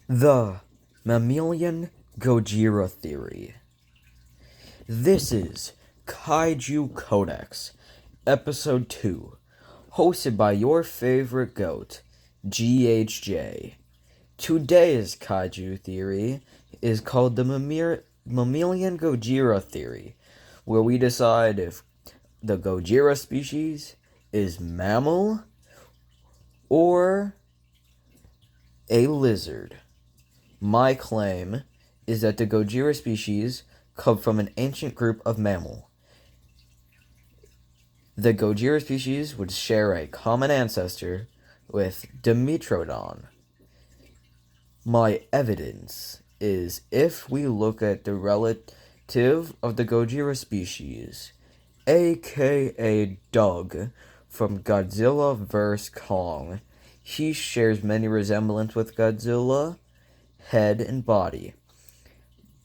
The mammalian gojira theory. This is Kaiju Codex, Episode 2, hosted by your favorite goat, GHJ. Today's kaiju theory is called the mammalian gojira theory, where we decide if the gojira species is mammal or a lizard. My claim is that the gojira species come from an ancient group of mammal. The gojira species would share a common ancestor with Dimetrodon. My evidence is if we look at the relative of the gojira species, aka Doug from Godzilla vs. Kong, he shares many resemblance with Godzilla, head and body,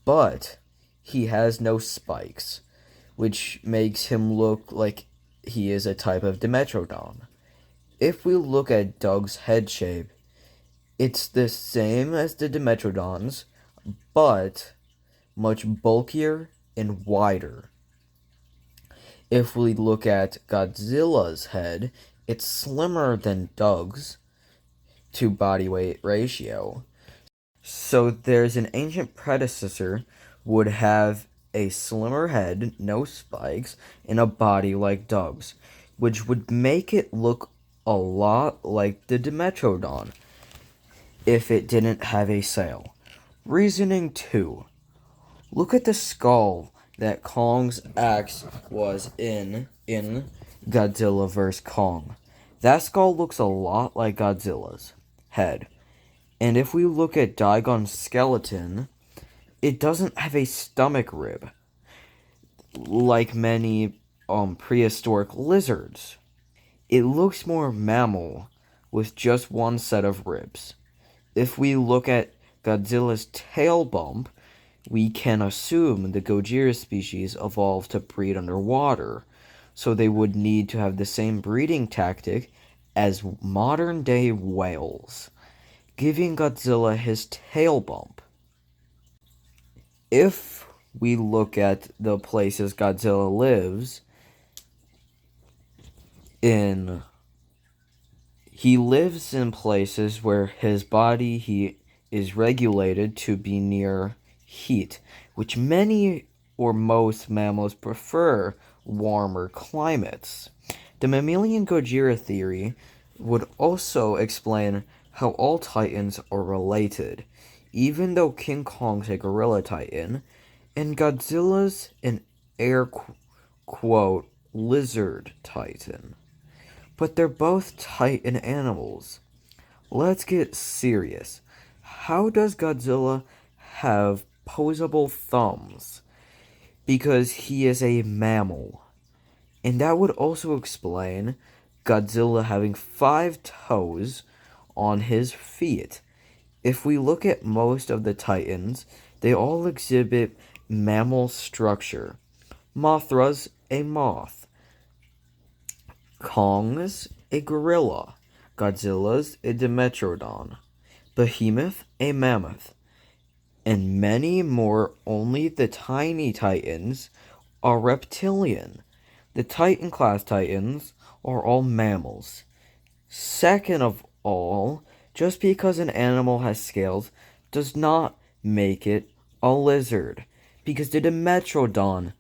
but he has no spikes, which makes him look like he is a type of Dimetrodon. If we look at Doug's head shape, it's the same as the Dimetrodons, but much bulkier and wider. If we look at Godzilla's head, it's slimmer than Doug's to body weight ratio. So there's an ancient predecessor would have a slimmer head, no spikes, and a body like Doug's, which would make it look a lot like the Dimetrodon if it didn't have a sail. Reasoning 2. Look at the skull that Kong's axe was in Godzilla vs. Kong. That skull looks a lot like Godzilla's head. And if we look at Daigon's skeleton, it doesn't have a stomach rib like many prehistoric lizards. It looks more mammal with just one set of ribs. If we look at Godzilla's tail bump, we can assume the gojira species evolved to breed underwater, so they would need to have the same breeding tactic as modern-day whales, giving Godzilla his tail bump. If we look at the places Godzilla lives in, he lives in places where his body heat is regulated to be near heat, which many or most mammals prefer warmer climates. The mammalian gojira theory would also explain how all titans are related, even though King Kong's a gorilla titan, and Godzilla's an air quote lizard titan. But they're both titan animals. Let's get serious. How does Godzilla have posable thumbs? Because he is a mammal. And that would also explain Godzilla having 5 toes on his feet. If we look at most of the titans, they all exhibit mammal structure. Mothra's a moth. Kong's a gorilla. Godzilla's a Dimetrodon. Behemoth a mammoth. And many more. Only the tiny titans are reptilian. The Titan class titans are all mammals. Second of all, just because an animal has scales does not make it a lizard, because the Dimetrodon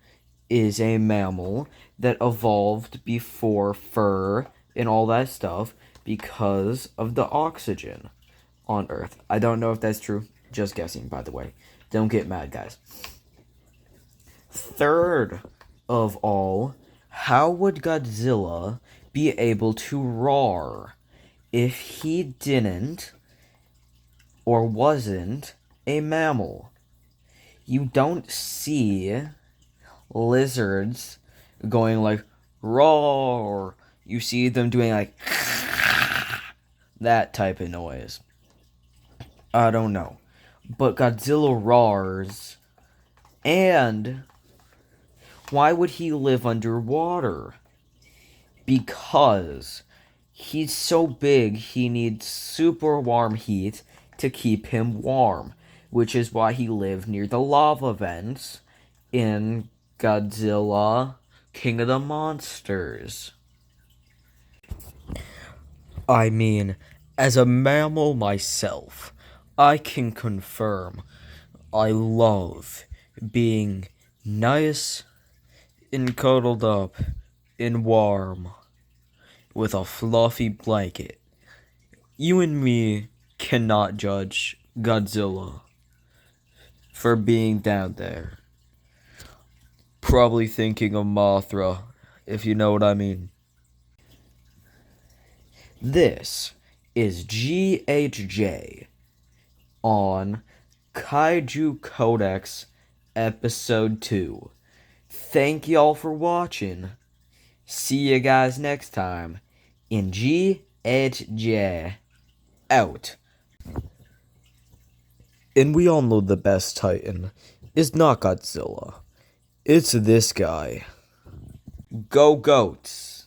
is a mammal that evolved before fur and all that stuff because of the oxygen on Earth. I don't know if that's true. Just guessing, by the way. Don't get mad, guys. Third of all, how would Godzilla be able to roar if he didn't or wasn't a mammal? You don't see lizards going like roar. You see them doing like that type of noise. I don't know. But Godzilla roars. And why would he live underwater? Because he's so big, he needs super warm heat to keep him warm, which is why he lived near the lava vents in Godzilla, King of the Monsters. I mean, as a mammal myself, I can confirm I love being nice and cuddled up and warm with a fluffy blanket. You and me cannot judge Godzilla for being down there. Probably thinking of Mothra, if you know what I mean. This is GHJ on Kaiju Codex Episode 2. Thank y'all for watching. See you guys next time in GHJ out. And we all know the best Titan is not Godzilla. It's this guy. Go Goats!